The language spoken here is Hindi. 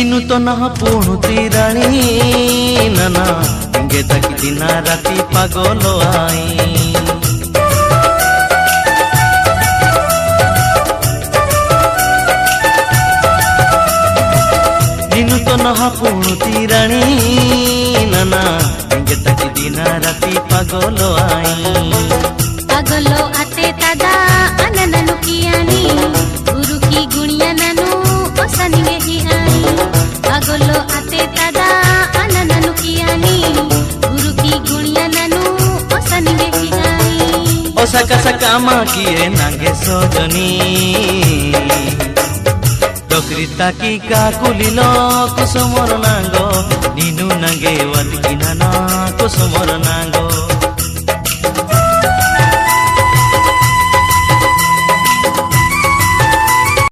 ನೀನು ತನಹ ಪೂಣುತಿ ರಾಣಿ ನನ ಹಿಂಗೆ ತಗಿ ದಿನ ರಾತಿ ಪಾಗಲ ಆಯಿ ನೀನು ತನಹ ಪೂಣುತಿ ರಾಣಿ ನನ ಹಿಂಗೆ ತಗಿ ದಿನ ರಾತಿ ಪಾಗಲ ಆಯಿ पागलो आते तादा अनननु कियानी गुरु की गुणिया ननु ओसनिगे ही आई पागलो आते तादा अनननु कियानी गुरु की गुणिया ननु ओसनिगे ही आई ओसाका सकामा किए नागे सोजनी डोकरीता की का कुलिलो कुसुमर नांगो नीनु नागे वदकिना ना कुसुमर नांगो